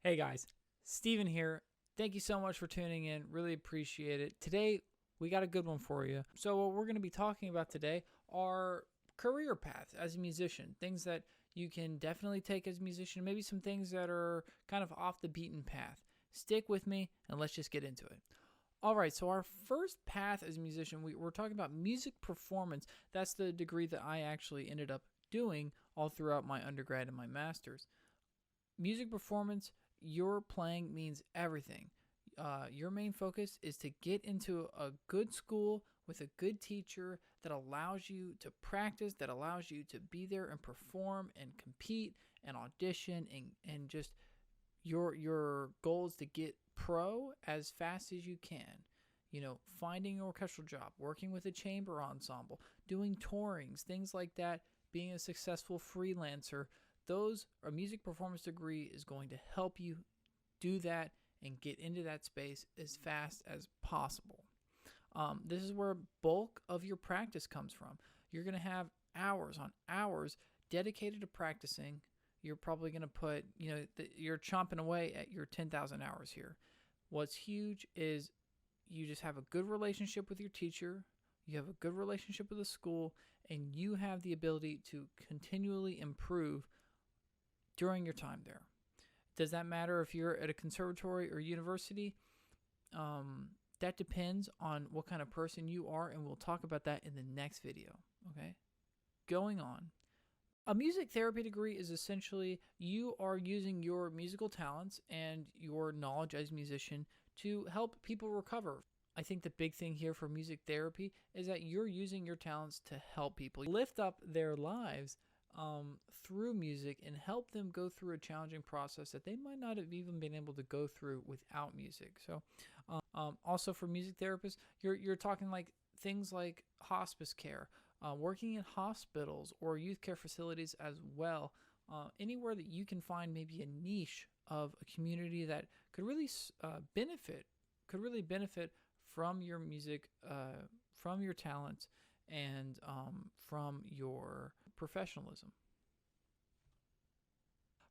Hey guys, Steven here. Thank you so much for tuning in. Really appreciate it. Today, we got a good one for you. So, what we're going to be talking about today are career paths as a musician, things that you can definitely take as a musician, maybe some things that are kind of off the beaten path. Stick with me and let's just get into it. All right, so our first path as a musician, we're talking about music performance. That's the degree that I actually ended up doing all throughout my undergrad and my master's. Music performance, your playing means everything. Your main focus is to get into a good school with a good teacher that allows you to practice, that allows you to be there and perform and compete and audition and just your goal is to get pro as fast as you can. You know, finding an orchestral job, working with a chamber ensemble, doing tourings, things like that, being a successful freelancer. Those a music performance degree is going to help you do that and get into that space as fast as possible. This is where bulk of your practice comes from. You're going to have hours on hours dedicated to practicing. You're probably going to put, you're chomping away at your 10,000 hours here. What's huge is you just have a good relationship with your teacher, you have a good relationship with the school, and you have the ability to continually improve during your time there. Does that matter if you're at a conservatory or university? That depends on what kind of person you are, and we'll talk about that in the next video. Okay? Going on. A music therapy degree is essentially you are using your musical talents and your knowledge as a musician to help people recover. I think the big thing here for music therapy is that you're using your talents to help people lift up their lives through music and help them go through a challenging process that they might not have even been able to go through without music. So, also for music therapists, you're talking like things like hospice care, working in hospitals or youth care facilities as well. Anywhere that you can find maybe a niche of a community that could really benefit from your music, from your talents, and from your professionalism.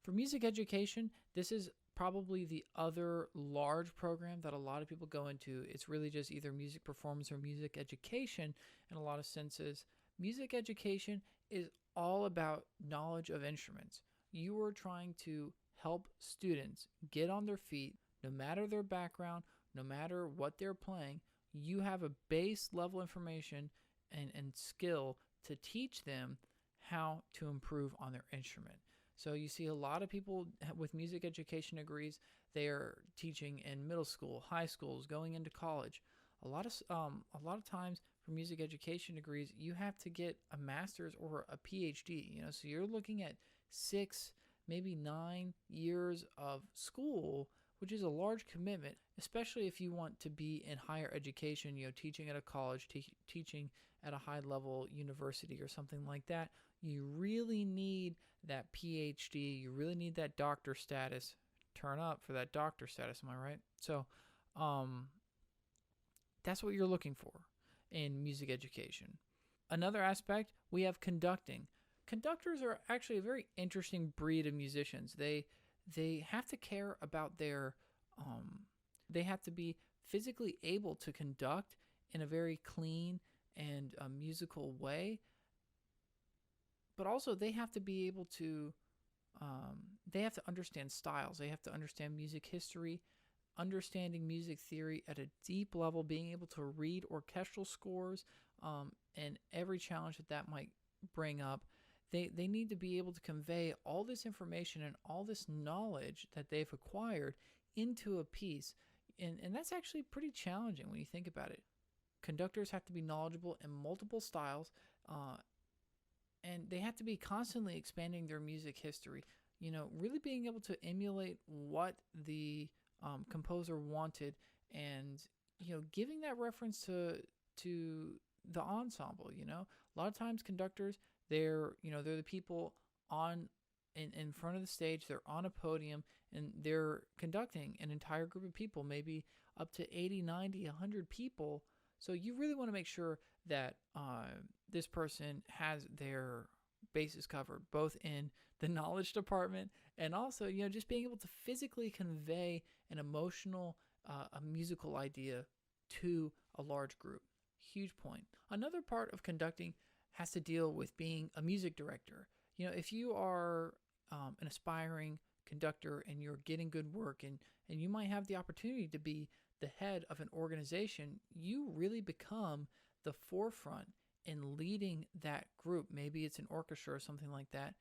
For music education, this is probably the other large program that a lot of people go into. It's really just either music performance or music education in a lot of senses. Music education is all about knowledge of instruments. You are trying to help students get on their feet, no matter their background, no matter what they're playing. You have a base level information and skill to teach them how to improve on their instrument. So you see a lot of people with music education degrees, they are teaching in middle school, high schools, going into college. A lot of times for music education degrees, you have to get a master's or a PhD. So you're looking at 6, maybe 9 years of school, which is a large commitment, especially if you want to be in higher education, teaching at a college, teaching at a high level university or something like that. You really need that PhD. You really need that doctor status. Turn up for that doctor status, am I right? So, that's what you're looking for in music education. Another aspect, we have conducting. Conductors are actually a very interesting breed of musicians. They have to care about they have to be physically able to conduct in a very clean and musical way, but also they have to be able to they have to understand styles. They have to understand music history, understanding music theory at a deep level, being able to read orchestral scores, and every challenge that might bring up. They need to be able to convey all this information and all this knowledge that they've acquired into a piece. And that's actually pretty challenging when you think about it. Conductors have to be knowledgeable in multiple styles, and they have to be constantly expanding their music history. Really being able to emulate what the composer wanted, and giving that reference to the ensemble. A lot of times conductors, they're the people in front of the stage. They're on a podium and they're conducting an entire group of people, maybe up to 80, 90, 100 people. So you really want to make sure that this person has their bases covered, both in the knowledge department and also, just being able to physically convey an emotional, a musical idea to a large group. Huge point. Another part of conducting has to deal with being a music director. If you are an aspiring conductor and you're getting good work, and you might have the opportunity to be the head of an organization, you really become the forefront in leading that group. Maybe it's an orchestra or something like that.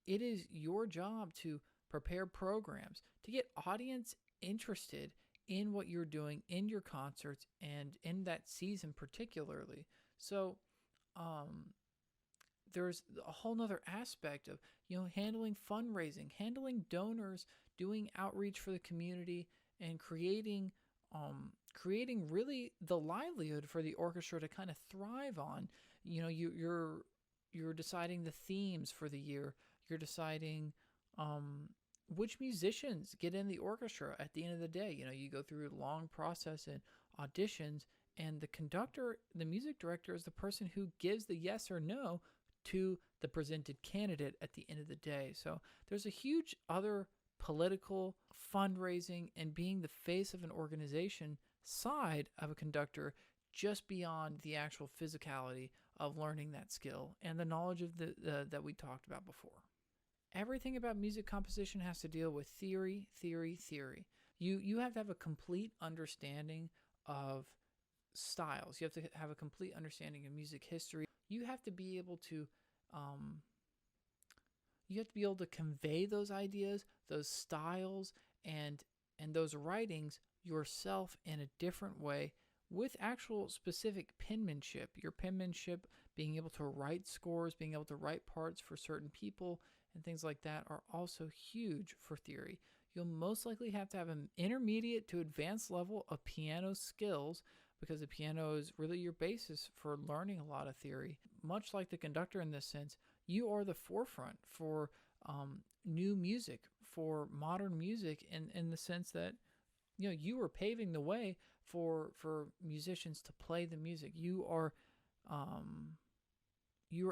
It is your job to prepare programs to get audience interested in what you're doing in your concerts and in that season particularly. So there's a whole nother aspect of handling fundraising, handling donors, doing outreach for the community, and creating really the livelihood for the orchestra to kind of thrive on. You're deciding the themes for the year. You're deciding which musicians get in the orchestra at the end of the day. You go through a long process and auditions, and the conductor, the music director, is the person who gives the yes or no to the presented candidate at the end of the day. So there's a huge other political, fundraising, and being the face of an organization side of a conductor, just beyond the actual physicality of learning that skill and the knowledge of that we talked about before. Everything about music composition has to deal with theory. You have to have a complete understanding of styles. You have to have a complete understanding of music history. You have to be able to convey those ideas, those styles, and those writings yourself in a different way with actual specific penmanship. Your penmanship, being able to write scores, being able to write parts for certain people, and things like that are also huge for theory. You'll most likely have to have an intermediate to advanced level of piano skills, because the piano is really your basis for learning a lot of theory. Much like the conductor in this sense, you are the forefront for new music, for modern music, in the sense that you are paving the way for musicians to play the music. You are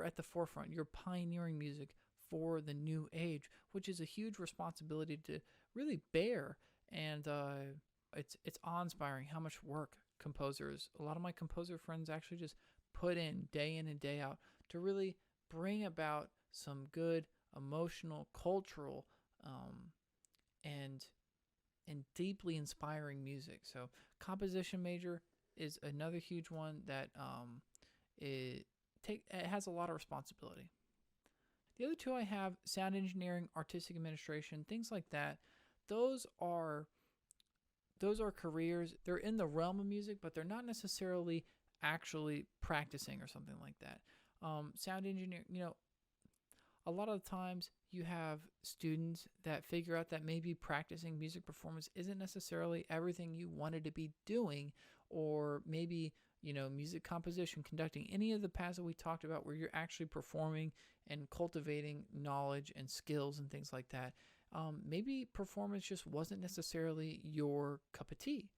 at the forefront. You're pioneering music for the new age, which is a huge responsibility to really bear. And it's awe-inspiring how much work a lot of my composer friends actually just put in and day out to really bring about some good emotional, cultural, and deeply inspiring music. So composition major is another huge one that it has a lot of responsibility. The other two I have, sound engineering, artistic administration, things like that. Those are careers. They're in the realm of music, but they're not necessarily actually practicing or something like that. Sound engineer, a lot of the times you have students that figure out that maybe practicing music performance isn't necessarily everything you wanted to be doing, or maybe, music composition, conducting, any of the paths that we talked about where you're actually performing and cultivating knowledge and skills and things like that. Maybe performance just wasn't necessarily your cup of tea.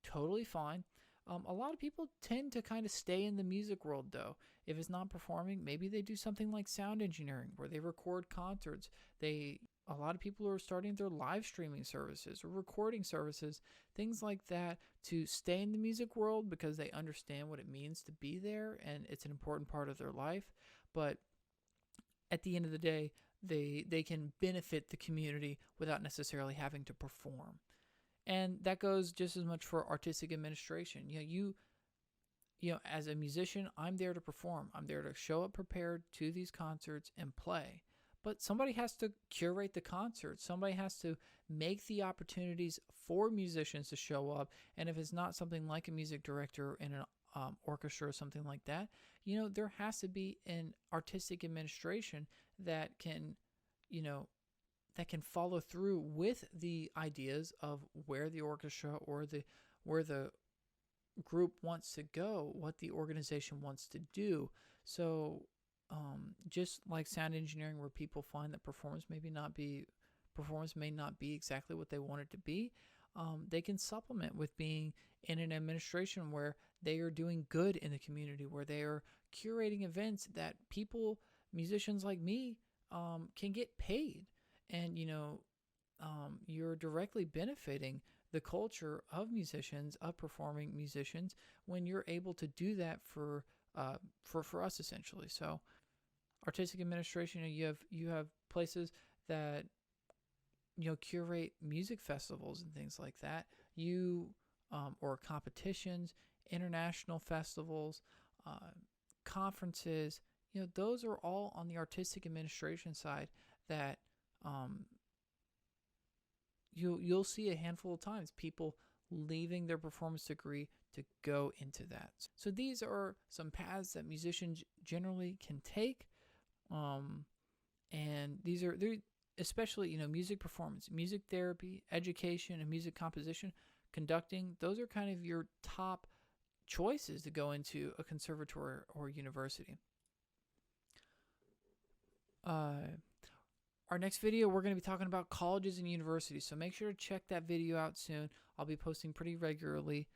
Totally fine. A lot of people tend to kind of stay in the music world, though. If it's not performing, maybe they do something like sound engineering, where they record concerts. A lot of people are starting their live streaming services or recording services, things like that, to stay in the music world because they understand what it means to be there and it's an important part of their life. But at the end of the day, they can benefit the community without necessarily having to perform. And that goes just as much for artistic administration. As a musician, I'm there to perform. I'm there to show up prepared to these concerts and play. But somebody has to curate the concert. Somebody has to make the opportunities for musicians to show up. And if it's not something like a music director in an orchestra or something like that, there has to be an artistic administration that can follow through with the ideas of where the orchestra or where the group wants to go, what the organization wants to do. So just like sound engineering, where people find that performance may not be exactly what they want it to be, they can supplement with being in an administration where they are doing good in the community, where they are curating events that people musicians like me can get paid, and you're directly benefiting the culture of musicians, of performing musicians, when you're able to do that for us essentially. So artistic administration, you have places that curate music festivals and things like that. Or competitions, international festivals, conferences. Those are all on the artistic administration side that you'll see a handful of times people leaving their performance degree to go into that. So these are some paths that musicians generally can take, and they're especially music performance, music therapy, education, and music composition, conducting. Those are kind of your top choices to go into a conservatory or university. Our next video, we're going to be talking about colleges and universities, so make sure to check that video out soon. I'll be posting pretty regularly.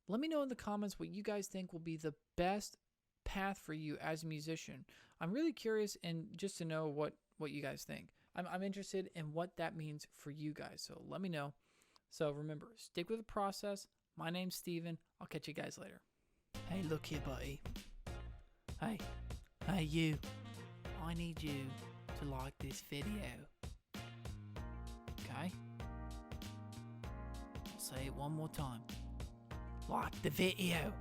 Let me know in the comments what you guys think will be the best path for you as a musician. I'm really curious and just to know what you guys think. I'm interested in what that means for you guys, so let me know. So remember, stick with the process. My name's Steven. I'll catch you guys later. Hey, look here, buddy. Hey, you. I need you to like this video. Okay? I'll say it one more time. Like the video.